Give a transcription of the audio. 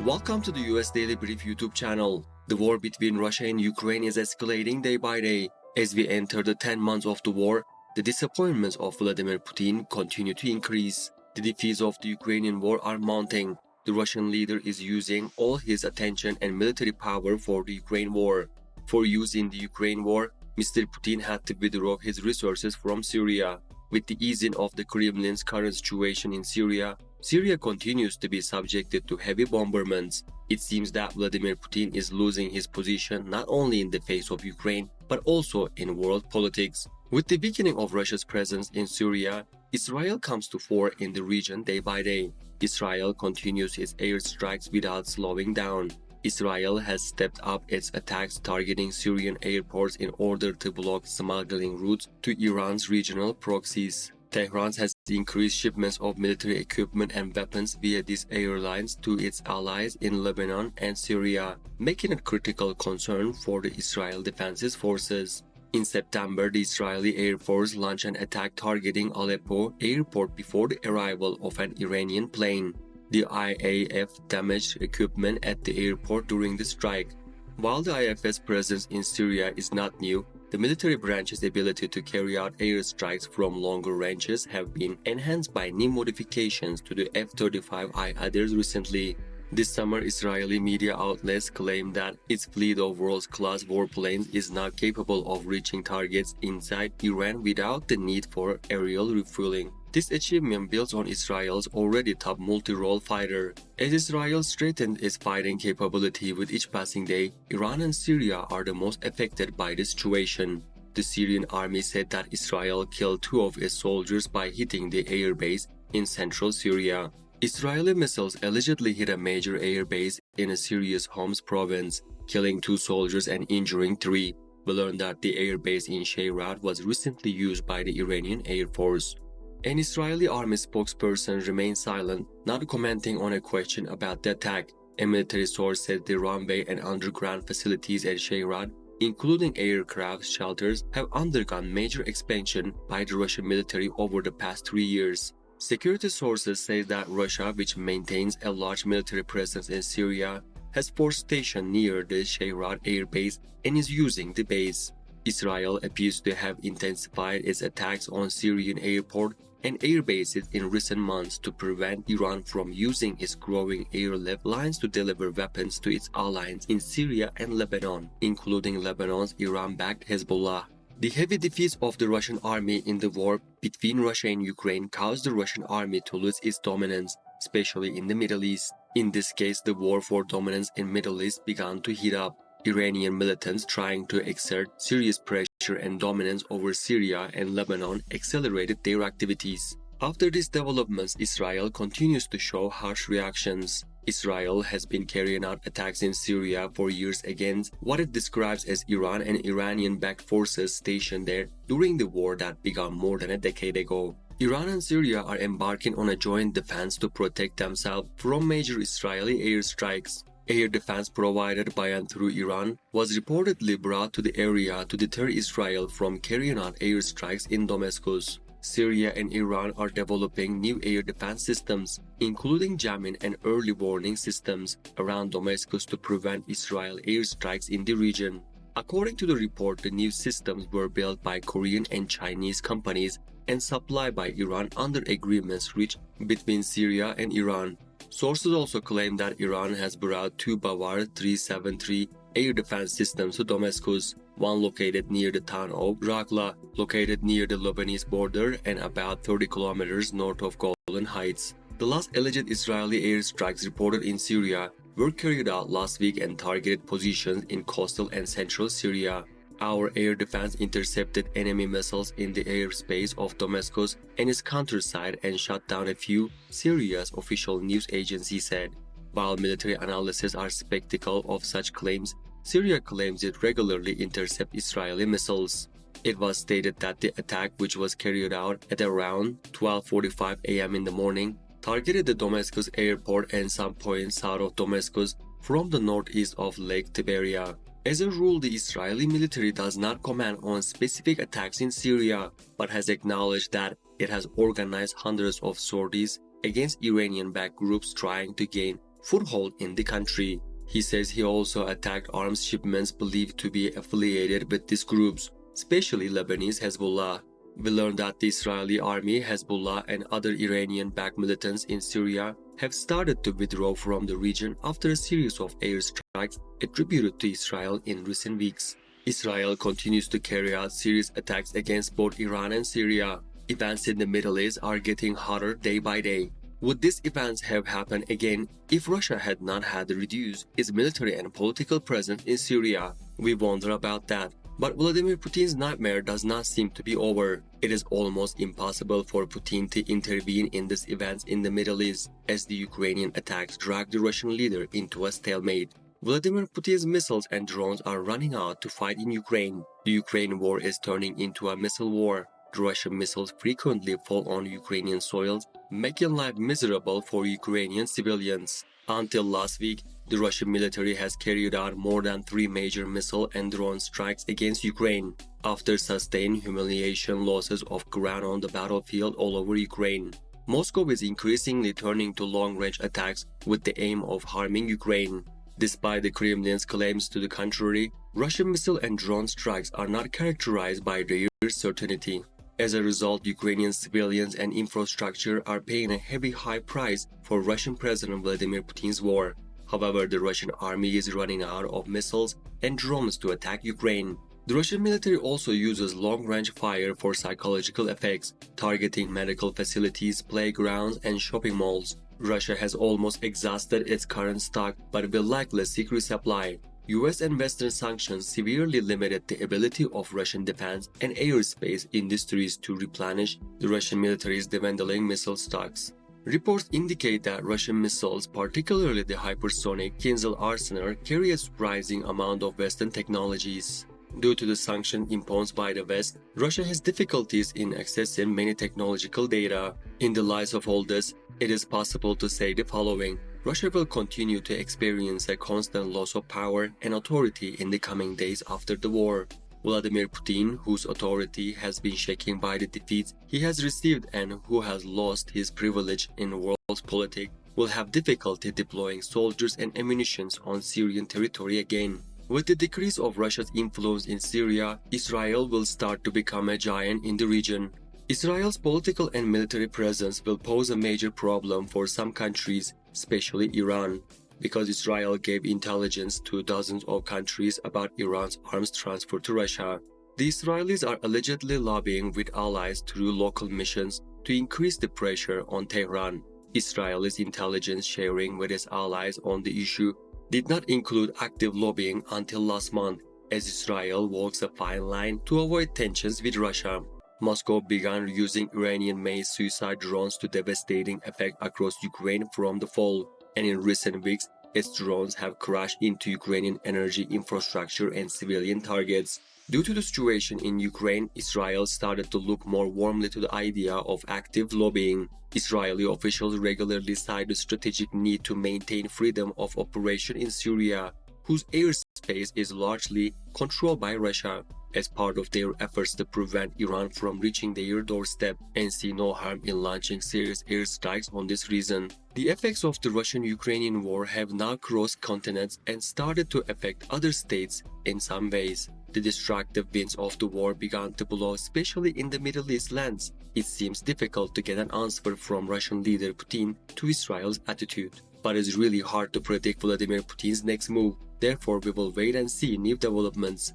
Welcome to the US Daily Brief YouTube channel. The war between Russia and Ukraine is escalating day by day. As we enter the 10 months of the war, the disappointments of Vladimir Putin continue to increase. The defeats of the Ukrainian war are mounting. The Russian leader is using all his attention and military power for the Ukraine war. For use in the Ukraine war, Mr. Putin had to withdraw his resources from Syria. With the easing of the Kremlin's current situation in Syria, Syria continues to be subjected to heavy bombardments. It seems that Vladimir Putin is losing his position not only in the face of Ukraine, but also in world politics. With the weakening of Russia's presence in Syria, Israel comes to fore in the region day by day. Israel continues its airstrikes without slowing down. Israel has stepped up its attacks targeting Syrian airports in order to block smuggling routes to Iran's regional proxies. Tehran has increased shipments of military equipment and weapons via these airlines to its allies in Lebanon and Syria, making it a critical concern for the Israel Defense Forces. In September, the Israeli Air Force launched an attack targeting Aleppo airport before the arrival of an Iranian plane. The IAF damaged equipment at the airport during the strike. While the IF's presence in Syria is not new, the military branch's ability to carry out airstrikes from longer ranges have been enhanced by new modifications to the F-35s recently. This summer, Israeli media outlets claimed that its fleet of world-class warplanes is now capable of reaching targets inside Iran without the need for aerial refueling. This achievement builds on Israel's already top multi-role fighter. As Israel strengthens its fighting capability with each passing day, Iran and Syria are the most affected by the situation. The Syrian army said that Israel killed 2 of its soldiers by hitting the air base in central Syria. Israeli missiles allegedly hit a major air base in a Syria's Homs province, killing 2 soldiers and injuring 3. We learned that the air base in Shayrat was recently used by the Iranian Air Force. An Israeli army spokesperson remained silent, not commenting on a question about the attack. A military source said the runway and underground facilities at Shayrat, including aircraft shelters, have undergone major expansion by the Russian military over the past 3 years. Security sources say that Russia, which maintains a large military presence in Syria, has forces stationed near the Shayrat air base and is using the base. Israel appears to have intensified its attacks on Syrian airport and air bases in recent months to prevent Iran from using its growing airlift lines to deliver weapons to its allies in Syria and Lebanon, including Lebanon's Iran-backed Hezbollah. The heavy defeats of the Russian army in the war between Russia and Ukraine caused the Russian army to lose its dominance, especially in the Middle East. In this case, the war for dominance in Middle East began to heat up. Iranian militants trying to exert serious pressure and dominance over Syria and Lebanon accelerated their activities. After these developments, Israel continues to show harsh reactions. Israel has been carrying out attacks in Syria for years against what it describes as Iran and Iranian-backed forces stationed there during the war that began more than a decade ago. Iran and Syria are embarking on a joint defense to protect themselves from major Israeli airstrikes. Air defense provided by and through Iran was reportedly brought to the area to deter Israel from carrying out airstrikes in Damascus. Syria and Iran are developing new air defense systems, including jamming and early warning systems, around Damascus to prevent Israel airstrikes in the region. According to the report, the new systems were built by Korean and Chinese companies and supplied by Iran under agreements reached between Syria and Iran. Sources also claim that Iran has brought 2 Bavar 373 air defense systems to Damascus, one located near the town of Rakla, located near the Lebanese border and about 30 kilometers north of Golan Heights. The last alleged Israeli airstrikes reported in Syria were carried out last week and targeted positions in coastal and central Syria. Our air defense intercepted enemy missiles in the airspace of Damascus and its countryside and shot down a few, Syria's official news agency said. While military analysts are skeptical of such claims, Syria claims it regularly intercepts Israeli missiles. It was stated that the attack, which was carried out at around 12:45 a.m. in the morning, targeted the Damascus airport and some points south of Damascus from the northeast of Lake Tiberia. As a rule, the Israeli military does not comment on specific attacks in Syria, but has acknowledged that it has organized hundreds of sorties against Iranian-backed groups trying to gain foothold in the country. He says he also attacked arms shipments believed to be affiliated with these groups, especially Lebanese Hezbollah. We learned that the Israeli army, Hezbollah, and other Iranian-backed militants in Syria have started to withdraw from the region after a series of airstrikes attributed to Israel in recent weeks. Israel continues to carry out serious attacks against both Iran and Syria. Events in the Middle East are getting hotter day by day. Would these events have happened again if Russia had not had to reduce its military and political presence in Syria? We wonder about that. But Vladimir Putin's nightmare does not seem to be over. It is almost impossible for Putin to intervene in these events in the Middle East, as the Ukrainian attacks drag the Russian leader into a stalemate. Vladimir Putin's missiles and drones are running out to fight in Ukraine. The Ukraine war is turning into a missile war. The Russian missiles frequently fall on Ukrainian soils, making life miserable for Ukrainian civilians. Until last week, the Russian military has carried out more than 3 major missile and drone strikes against Ukraine, after sustained humiliation losses of ground on the battlefield all over Ukraine. Moscow is increasingly turning to long-range attacks with the aim of harming Ukraine. Despite the Kremlin's claims to the contrary, Russian missile and drone strikes are not characterized by their certainty. As a result, Ukrainian civilians and infrastructure are paying a heavy high price for Russian President Vladimir Putin's war. However, the Russian army is running out of missiles and drones to attack Ukraine. The Russian military also uses long-range fire for psychological effects, targeting medical facilities, playgrounds, and shopping malls. Russia has almost exhausted its current stock but will likely seek resupply. US and Western sanctions severely limited the ability of Russian defense and aerospace industries to replenish the Russian military's dwindling missile stocks. Reports indicate that Russian missiles, particularly the hypersonic Kinzhal arsenal, carry a surprising amount of Western technologies. Due to the sanctions imposed by the West, Russia has difficulties in accessing many technological data. In the light of all this, it is possible to say the following: Russia will continue to experience a constant loss of power and authority in the coming days after the war. Vladimir Putin, whose authority has been shaken by the defeats he has received and who has lost his privilege in world politics, will have difficulty deploying soldiers and ammunition on Syrian territory again. With the decrease of Russia's influence in Syria, Israel will start to become a giant in the region. Israel's political and military presence will pose a major problem for some countries, especially Iran, because Israel gave intelligence to dozens of countries about Iran's arms transfer to Russia. The Israelis are allegedly lobbying with allies through local missions to increase the pressure on Tehran. Israel's intelligence sharing with its allies on the issue did not include active lobbying until last month, as Israel walks a fine line to avoid tensions with Russia. Moscow began using Iranian-made suicide drones to devastating effect across Ukraine from the fall, and in recent weeks, its drones have crashed into Ukrainian energy infrastructure and civilian targets. Due to the situation in Ukraine, Israel started to look more warmly to the idea of active lobbying. Israeli officials regularly cite the strategic need to maintain freedom of operation in Syria, whose airspace is largely controlled by Russia, as part of their efforts to prevent Iran from reaching their doorstep, and see no harm in launching serious airstrikes on this reason. The effects of the Russian-Ukrainian war have now crossed continents and started to affect other states in some ways. The destructive winds of the war began to blow, especially in the Middle East lands. It seems difficult to get an answer from Russian leader Putin to Israel's attitude. But it's really hard to predict Vladimir Putin's next move. Therefore, we will wait and see new developments.